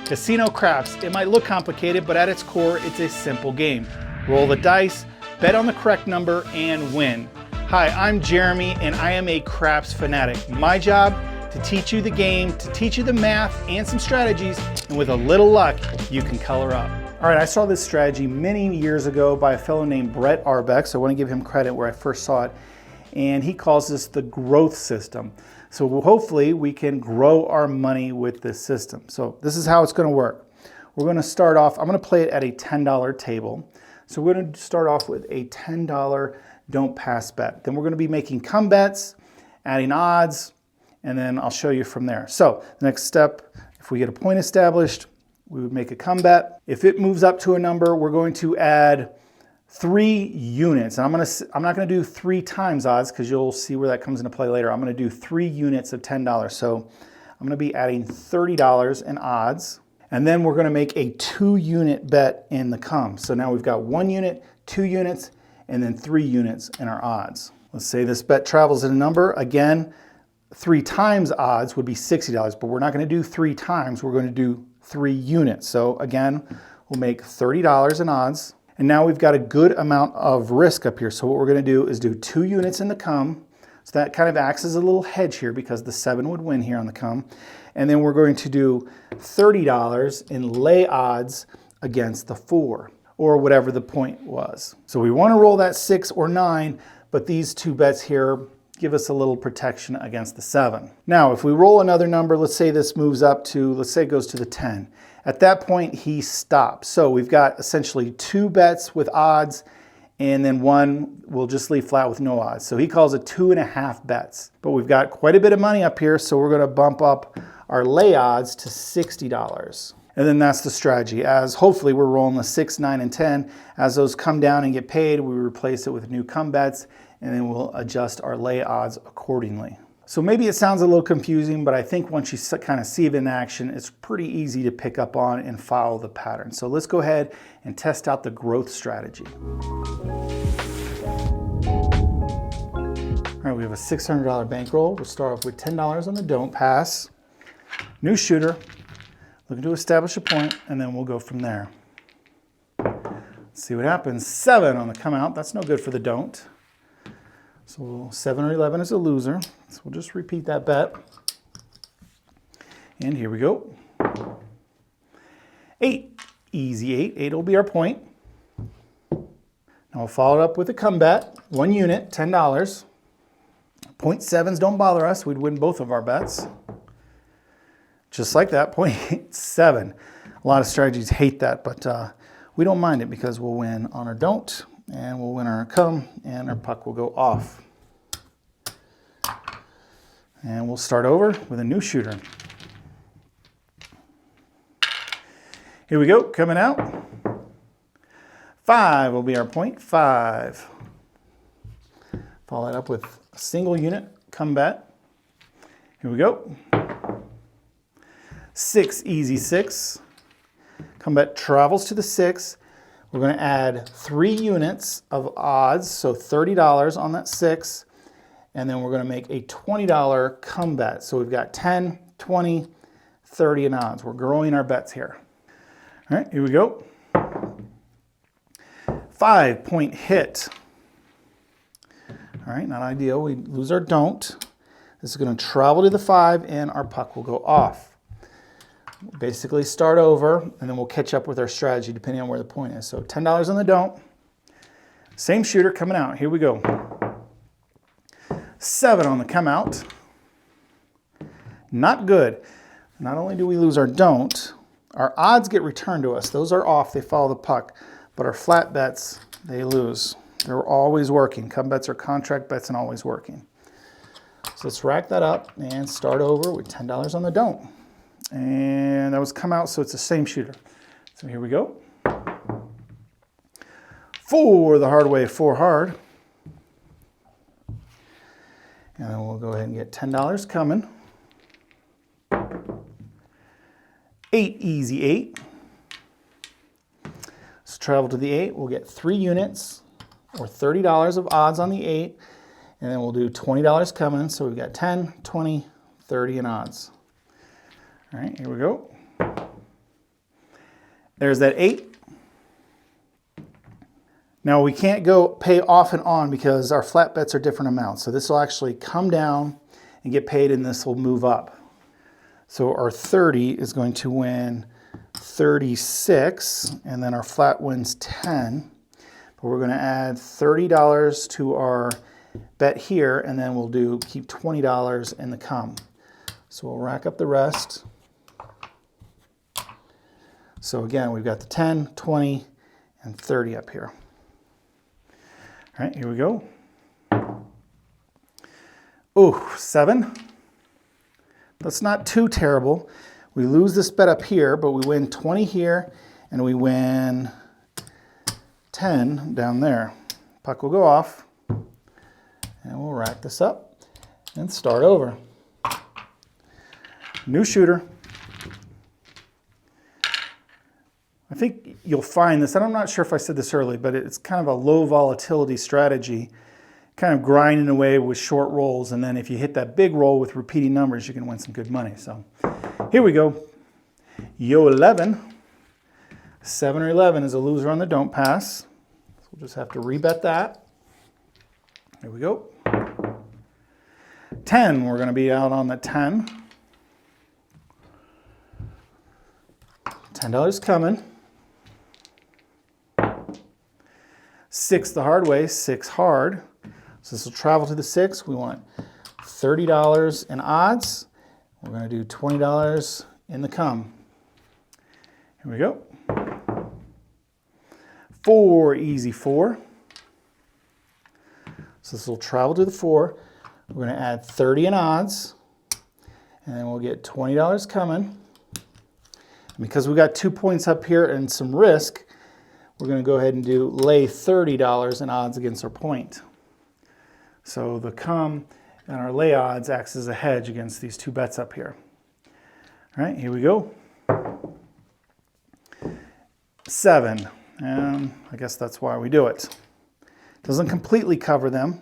Casino craps. It might look complicated, but at its core, it's a simple game. Roll the dice, bet on the correct number, and win. Hi, I'm Jeremy, and I am a craps fanatic. My job, to teach you the game, to teach you the math and some strategies, and with a little luck, you can color up. All right, I saw this strategy many years ago by a fellow named Brett Arbeck, so I want to give him credit where I first saw it, and he calls this the growth system. So hopefully we can grow our money with this system. So this is how it's going to work. We're going to start off, I'm going to play it at a $10 table. So we're going to start off with a $10 don't pass bet. Then we're going to be making come bets, adding odds, and then I'll show you from there. So the next step, if we get a point established, we would make a come bet. If it moves up to a number, we're going to add 3 units. And I'm not going to do 3 times odds because you'll see where that comes into play later. I'm going to do 3 units of $10. So I'm going to be adding $30 in odds. And then we're going to make a 2-unit bet in the come. So now we've got 1 unit, 2 units, and then 3 units in our odds. Let's say this bet travels at a number. Again, 3 times odds would be $60, but we're not going to do 3 times. We're going to do 3 units. So again, we'll make $30 in odds. And now we've got a good amount of risk up here. So what we're going to do is do 2 units in the come. So that kind of acts as a little hedge here because the 7 would win here on the come. And then we're going to do $30 in lay odds against the 4 or whatever the point was. So we want to roll that 6 or 9, but these 2 bets here give us a little protection against the 7. Now, if we roll another number, let's say this moves up to, let's say it goes to the 10. At that point, he stops. So we've got essentially 2 bets with odds, and then 1 will just leave flat with no odds. So he calls it 2.5 bets. But we've got quite a bit of money up here, so we're gonna bump up our lay odds to $60. And then that's the strategy. As hopefully we're rolling the 6, 9, and 10. As those come down and get paid, we replace it with new come bets, and then we'll adjust our lay odds accordingly. So maybe it sounds a little confusing, but I think once you kind of see it in action, it's pretty easy to pick up on and follow the pattern. So let's go ahead and test out the growth strategy. All right, we have a $600 bankroll. We'll start off with $10 on the don't pass. New shooter, looking to establish a point, and then we'll go from there. Let's see what happens. 7 on the come out. That's no good for the don't. So 7 or 11 is a loser. So we'll just repeat that bet. And here we go. 8, easy 8. 8 will be our point. Now we'll follow it up with a come bet. 1 unit, $10. 0.7s don't bother us. We'd win both of our bets. Just like that, 0.7. A lot of strategies hate that, but we don't mind it because we'll win on our don't, and we'll win our come, and our puck will go off. And we'll start over with a new shooter. Here we go, coming out. 5 will be our point, 5. Follow that up with a single unit, come bet. Here we go. 6, easy 6. Come bet travels to the 6. We're going to add 3 units of odds, so $30 on that 6. And then we're going to make a $20 come bet. So we've got 10, 20, 30 in odds. We're growing our bets here. All right, here we go. 5-point hit. All right, not ideal. We lose our don't. This is going to travel to the 5, and our puck will go off. Basically start over, and then we'll catch up with our strategy depending on where the point is. So $10 on the don't. Same shooter coming out. Here we go. 7 on the come out. Not good. Not only do we lose our don't, our odds get returned to us. Those are off. They follow the puck. But our flat bets, they lose. They're always working. Come bets are contract bets and always working. So let's rack that up and start over with $10 on the don't. And that was come out, so it's the same shooter. So here we go. 4 the hard way, 4 hard. And then we'll go ahead and get $10 coming. 8, easy 8. So travel to the 8, we'll get 3 units or $30 of odds on the 8. And then we'll do $20 coming. So we've got 10, 20, 30 in odds. All right, here we go. There's that 8. Now we can't go pay off and on because our flat bets are different amounts. So this will actually come down and get paid, and this will move up. So our 30 is going to win 36, and then our flat wins 10. But we're going to add $30 to our bet here, and then we'll keep $20 in the come. So we'll rack up the rest. So again, we've got the 10, 20, and 30 up here. All right, here we go. Oh, 7. That's not too terrible. We lose this bet up here, but we win 20 here, and we win 10 down there. Puck will go off, and we'll rack this up and start over. New shooter. I think you'll find this, and I'm not sure if I said this early, but it's kind of a low volatility strategy, kind of grinding away with short rolls, and then if you hit that big roll with repeating numbers, you can win some good money. So here we go. Yo 11. 7 or 11 is a loser on the don't pass. So we'll just have to rebet that. Here we go. 10, we're going to be out on the 10. $10 coming. 6 the hard way, 6 hard. So this will travel to the 6. We want $30 in odds. We're going to do $20 in the come. Here we go. 4, easy 4. So this will travel to the 4. We're going to add 30 in odds, and then we'll get $20 coming. And because we got 2 points up here and some risk, we're going to go ahead and lay $30 in odds against our point. So the come and our lay odds acts as a hedge against these 2 bets up here. All right, here we go. 7, and I guess that's why we do it. Doesn't completely cover them.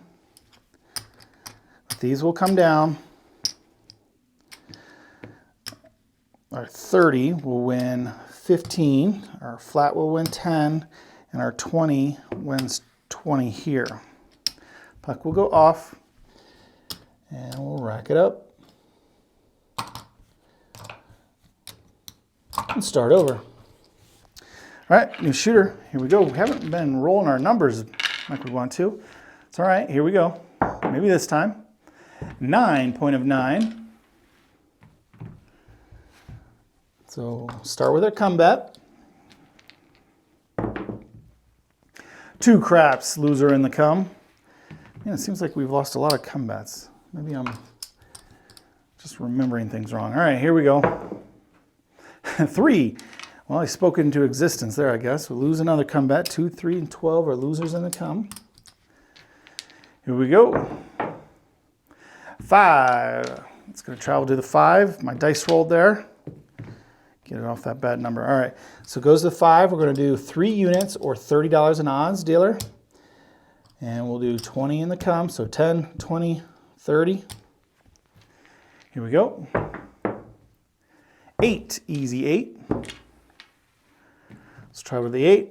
But these will come down. Our 30 will win 15, our flat will win 10, and our 20 wins 20 here. Puck will go off, and we'll rack it up and start over. All right, new shooter, here we go. We haven't been rolling our numbers like we want to. It's all right, here we go. Maybe this time. 9, point of 9. So start with our come bet. 2 craps, loser in the come. Yeah, it seems like we've lost a lot of come bets. Maybe I'm just remembering things wrong. All right, here we go. 3. Well, I spoke into existence there, I guess. We'll lose another come bet. 2, 3, and 12 are losers in the come. Here we go. 5. It's going to travel to the 5. My dice rolled there. Get it off that bad number. All right, so it goes to 5. We're going to do 3 units or $30 in odds, dealer. And we'll do 20 in the come, so 10, 20, 30. Here we go. 8, easy 8. Let's try with the 8.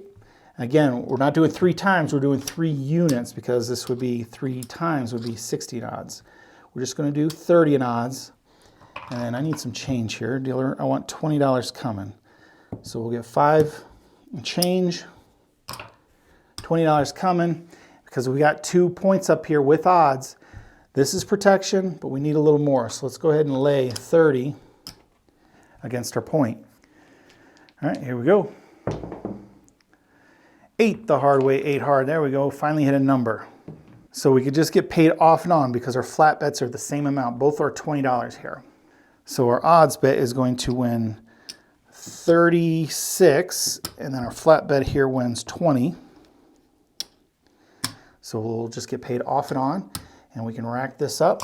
Again, we're not doing 3 times, we're doing 3 units because this would be 3 times would be 60 in odds. We're just going to do 30 in odds. And I need some change here. Dealer, I want $20 coming. So we'll get 5 and change. $20 coming because we got 2 points up here with odds. This is protection, but we need a little more. So let's go ahead and lay 30 against our point. All right, here we go. 8 the hard way, 8 hard. There we go. Finally hit a number. So we could just get paid off and on because our flat bets are the same amount. Both are $20 here. So our odds bet is going to win 36, and then our flat bet here wins 20. So we'll just get paid off and on, and we can rack this up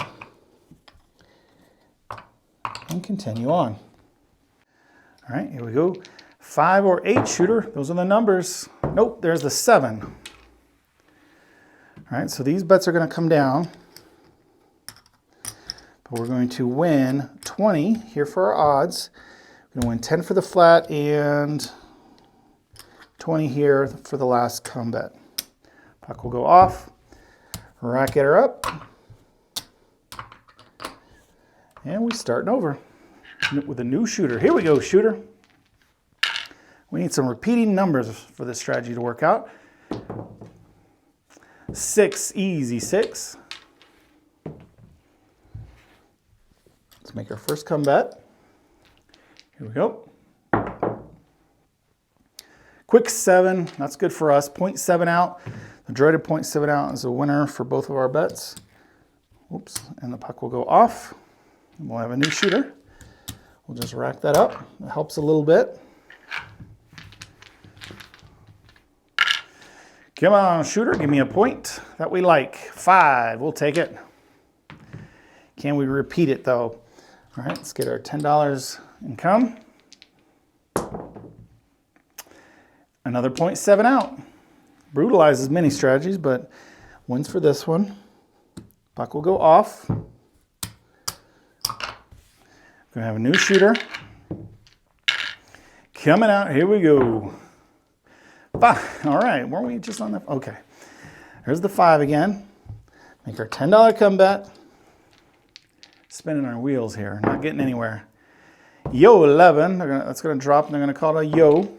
and continue on. All right, here we go. 5 or 8 shooter, those are the numbers. Nope, there's the 7. All right, so these bets are going to come down. But we're going to win 20 here for our odds. We're going to win 10 for the flat and 20 here for the last come bet. Puck will go off, racket her up, and we starting over with a new shooter. Here we go, shooter. We need some repeating numbers for this strategy to work out. 6, easy 6. Let's make our first come bet. Here we go. Quick 7, that's good for us. 0.7 out. The dreaded 0.7 out is a winner for both of our bets. Oops, and the puck will go off. And we'll have a new shooter. We'll just rack that up. It helps a little bit. Come on, shooter, give me a point that we like. 5, we'll take it. Can we repeat it though? All right, let's get our $10 income. Another 0.7 out. Brutalizes many strategies, but wins for this one. Puck will go off. Gonna have a new shooter. Coming out, here we go. 5, all right, weren't we just on the, okay. There's the 5 again. Make our $10 come bet. Spinning our wheels here, not getting anywhere. Yo, 11, that's gonna drop and they're gonna call it a yo.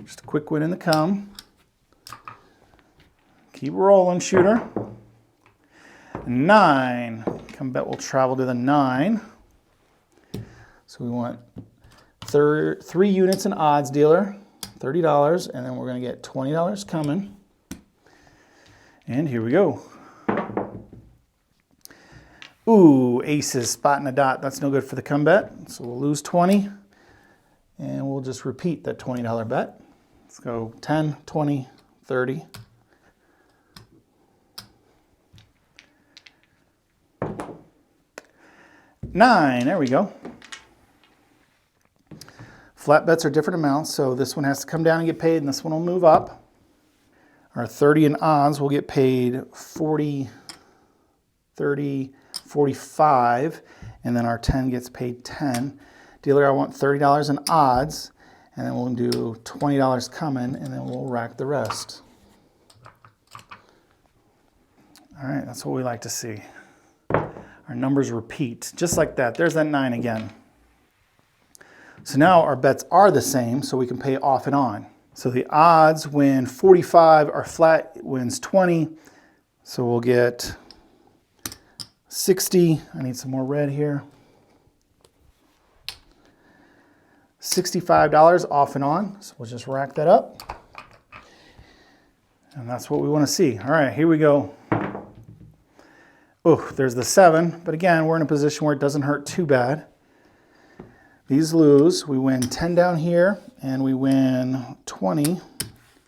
Just a quick win in the come. Keep rolling, shooter. 9, come bet will travel to the 9. So we want 3 units in odds dealer, $30, and then we're gonna get $20 coming. And here we go. Ooh, aces, spot and a dot. That's no good for the come bet. So we'll lose 20, and we'll just repeat that $20 bet. Let's go 10, 20, 30. $9, there we go. Flat bets are different amounts, so this one has to come down and get paid, and this one will move up. Our 30 in odds will get paid 40, 30, 45, and then our 10 gets paid 10. Dealer, I want $30 in odds, and then we'll do $20 coming, and then we'll rack the rest. All right, that's what we like to see. Our numbers repeat, just like that. There's that 9 again. So now our bets are the same, so we can pay off and on. So the odds win 45, our flat wins 20, so we'll get 60. I need some more red here. $65 off and on, so we'll just rack that up. And that's what we want to see. All right, here we go. Oh, there's the 7, but again, we're in a position where it doesn't hurt too bad. These lose, we win 10 down here, and we win 20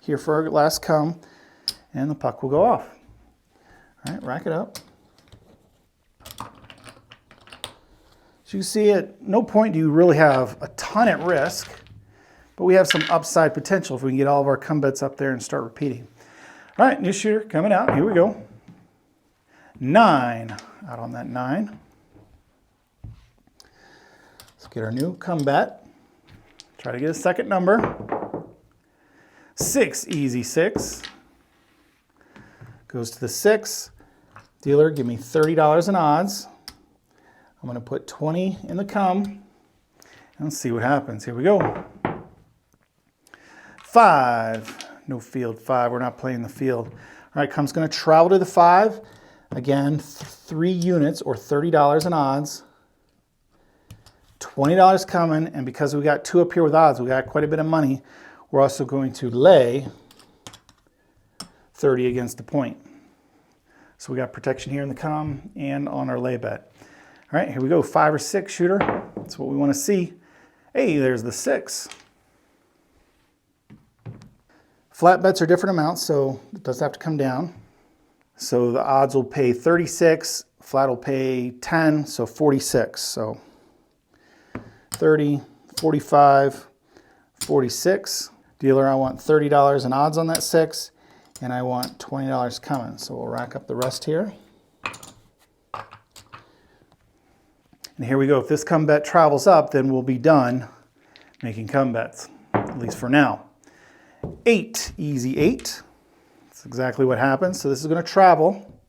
here for our last come, and the puck will go off. All right, rack it up. So you see at no point do you really have a ton at risk, but we have some upside potential if we can get all of our come bets up there and start repeating. All right, new shooter coming out, here we go. 9, out on that 9. Let's get our new come bet. Try to get a second number. 6, easy 6. Goes to the 6. Dealer, give me $30 in odds. I'm going to put 20 in the come, and let's see what happens. Here we go. 5, no field 5, we're not playing the field. All right, come's going to travel to the 5. Again, 3 units or $30 in odds. $20 coming, and because we got 2 up here with odds, we got quite a bit of money. We're also going to lay 30 against the point. So we got protection here in the come and on our lay bet. All right, here we go, 5 or 6 shooter. That's what we want to see. Hey, there's the 6. Flat bets are different amounts, so it does have to come down. So the odds will pay 36, flat will pay 10, so 46. So 30, 45, 46. Dealer, I want $30 in odds on that 6, and I want $20 coming. So we'll rack up the rest here. And here we go. If this come bet travels up, then we'll be done making come bets, at least for now. 8, easy 8. That's exactly what happens. So this is going to travel,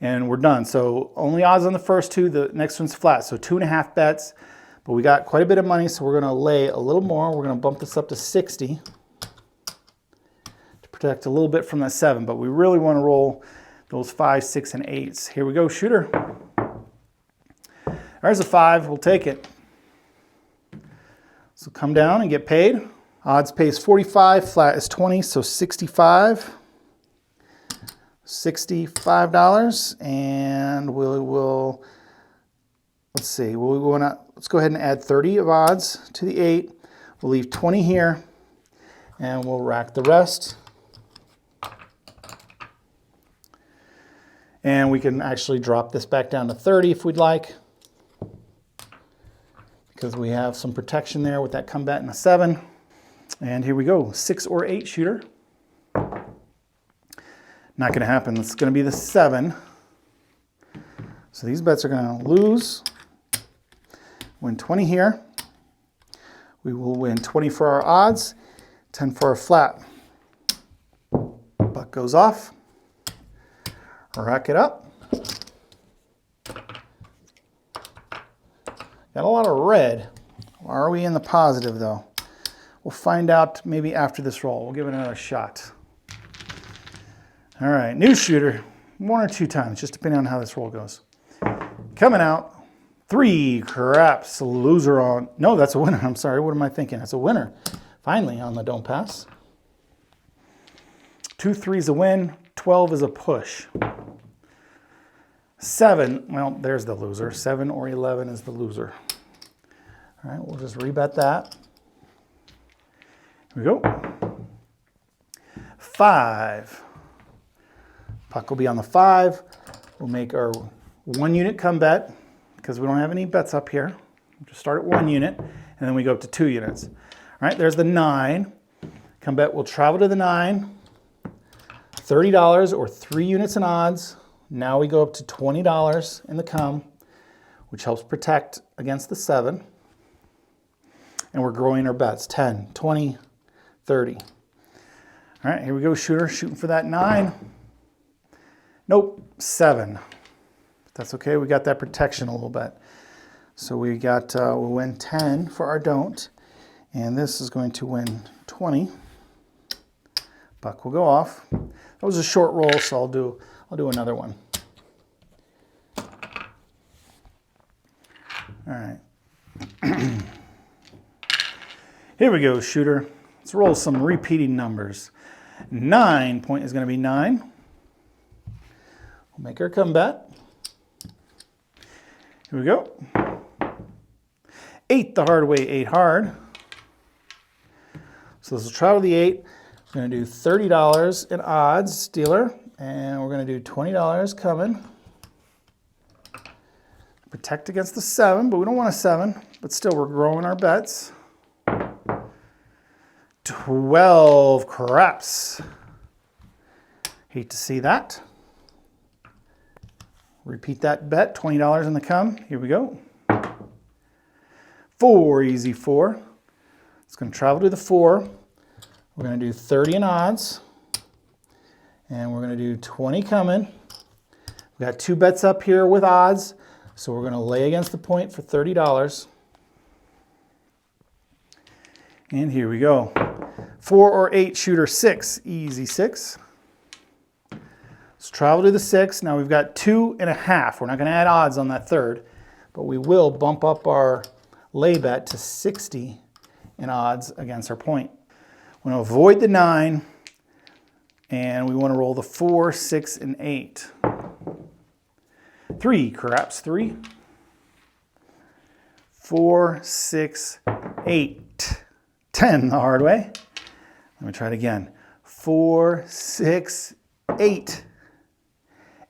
and we're done. So only odds on the first two, the next one's flat. So 2.5 bets, but we got quite a bit of money, so we're going to lay a little more. We're going to bump this up to 60 to protect a little bit from that 7, but we really want to roll those 5, 6, and 8s. Here we go, shooter. There's a 5, we'll take it. So come down and get paid. Odds pays 45, flat is 20, so 65. $65, and we'll let's see, let's go ahead and add 30 of odds to the 8. We'll leave 20 here, and we'll rack the rest. And we can actually drop this back down to 30 if we'd like, because we have some protection there with that comeback and a 7. And here we go, 6 or 8 shooter. Not going to happen. It's going to be the 7. So these bets are going to lose. Win 20 here. We will win 20 for our odds, 10 for our flat. Buck goes off. Rack it up. Got a lot of red. Are we in the positive though? We'll find out maybe after this roll. We'll give it another shot. All right, new shooter, 1 or 2 times, just depending on how this roll goes. Coming out, 3 craps, loser on, no, that's a winner, I'm sorry, what am I thinking? That's a winner, finally on the don't pass. 2 3s a win, 12 is a push. 7, well, there's the loser, 7 or 11 is the loser. All right, we'll just rebet that. Here we go. 5. Puck will be on the 5. We'll make our 1 unit come bet because we don't have any bets up here. We'll just start at 1 unit, and then we go up to 2 units. All right, there's the 9. Come bet will travel to the 9. $30 or 3 units in odds. Now we go up to $20 in the come, which helps protect against the 7. And we're growing our bets, 10, 20, 30. All right, here we go, shooter, shooting for that 9. Nope, 7. That's okay, we got that protection a little bit. So we got, we'll win 10 for our don't, and this is going to win 20. Buck will go off. That was a short roll, so I'll do another one. All right. Here we go, shooter. Let's roll some repeating numbers. 9 point is going to be 9. We'll make our comeback. Here we go. 8 the hard way, 8 hard. So this will travel the 8. We're going to do $30 in odds, dealer, and we're going to do $20 coming. Protect against the 7, but we don't want a 7, but still we're growing our bets. 12 craps. Hate to see that. Repeat that bet, $20 in the come. Here we go. 4, easy 4. It's going to travel to the 4. We're going to do 30 in odds. And we're going to do 20 coming. We've got 2 bets up here with odds. So we're going to lay against the point for $30. And here we go. 4 or 8 shooter 6, easy 6. Let's travel to the 6. Now we've got 2.5. We're not going to add odds on that 3rd, but we will bump up our lay bet to 60 in odds against our point. We want to avoid the 9, and we want to roll the 4, 6, and 8. 3 craps, 3. 4, 6, 8. 10 the hard way. Let me try it again. 4, 6, 8.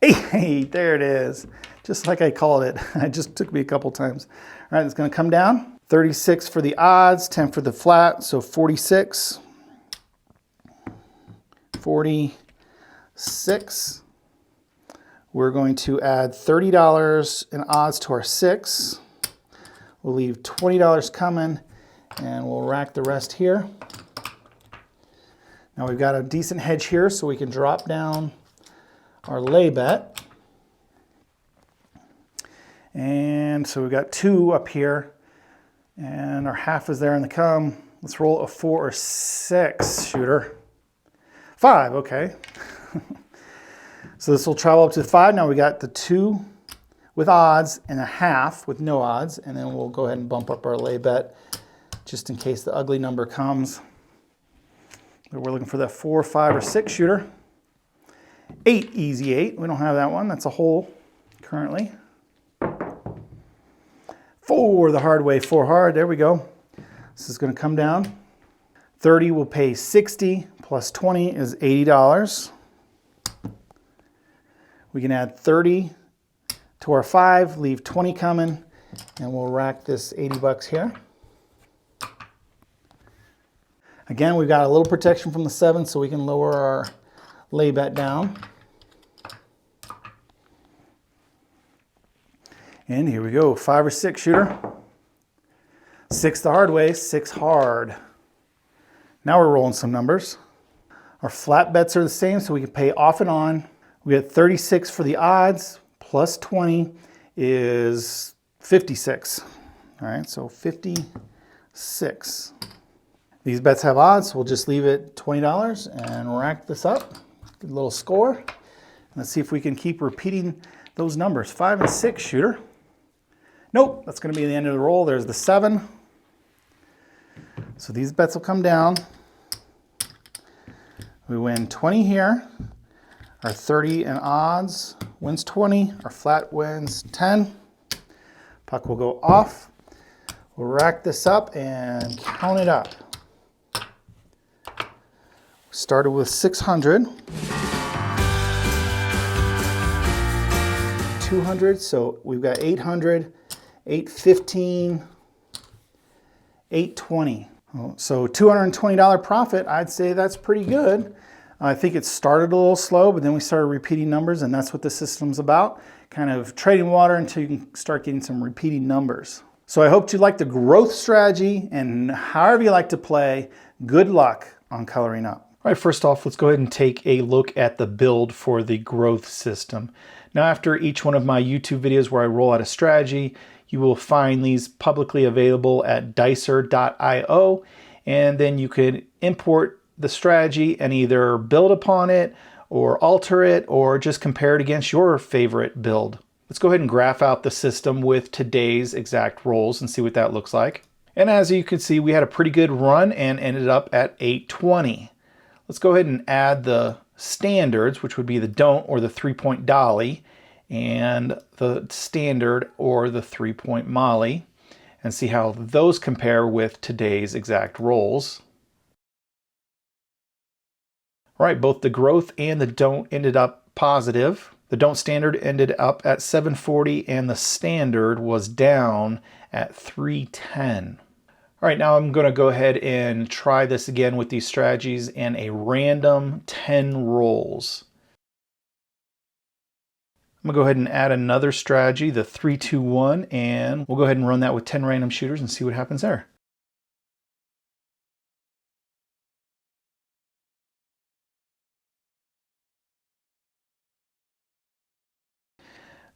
8, there it is. Just like I called it. It just took me a couple times. All right, it's going to come down. 36 for the odds, 10 for the flat, so 46. 46. We're going to add $30 in odds to our 6. We'll leave $20 coming, and we'll rack the rest here. Now we've got a decent hedge here, so we can drop down our lay bet. And so we've got 2 up here, and our half is there in the come. Let's roll a 4 or 6 shooter. 5, okay. So this will travel up to 5. Now we got the 2 with odds and a half with no odds, and then we'll go ahead and bump up our lay bet just in case the ugly number comes. But we're looking for that 4, 5, or 6 shooter. 8, easy 8. We don't have that one. That's a hole currently. 4 the hard way, 4 hard. There we go. This is going to come down. 30 will pay 60 plus 20 is $80. We can add 30 to our 5, leave 20 coming, and we'll rack this 80 bucks here. Again, we've got a little protection from the 7, so we can lower our lay bet down. And here we go, 5 or 6 shooter. 6 the hard way, 6 hard. Now we're rolling some numbers. Our flat bets are the same, so we can pay off and on. We got 36 for the odds, plus 20 is 56. All right, so 56. These bets have odds, so we'll just leave it $20 and rack this up. Get a little score. Let's see if we can keep repeating those numbers. 5 and 6 shooter. Nope, that's going to be the end of the roll. There's the 7. So these bets will come down. We win 20 here. Our 30 and odds wins 20. Our flat wins 10. Puck will go off. We'll rack this up and count it up. Started with 600. 200, so we've got 800, 815, 820. So $220 profit, I'd say that's pretty good. I think it started a little slow, but then we started repeating numbers, and that's what the system's about. Kind of trading water until you can start getting some repeating numbers. So I hope you like the growth strategy, and however you like to play, good luck on coloring up. All right, first off, let's go ahead and take a look at the build for the growth system. Now, after each one of my YouTube videos where I roll out a strategy, you will find these publicly available at dicer.io, and then you could import the strategy and either build upon it or alter it or just compare it against your favorite build. Let's go ahead and graph out the system with today's exact rolls and see what that looks like. And as you can see, we had a pretty good run and ended up at 820. Let's go ahead and add the standards, which would be the don't or the 3-point dolly, and the standard or the 3-point molly, and see how those compare with today's exact rolls. All right, both the growth and the don't ended up positive. The don't standard ended up at 740 and the standard was down at 310. All right, now I'm going to go ahead and try this again with these strategies and a random 10 rolls. I'm going to go ahead and add another strategy, the 3-2-1, and we'll go ahead and run that with 10 random shooters and see what happens there.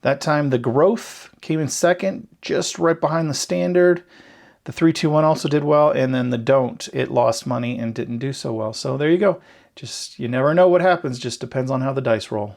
That time the growth came in second, just right behind the standard. The 3-2-1 also did well, and then the don't, it lost money and didn't do so well. So there you go. Just, you never know what happens, just depends on how the dice roll.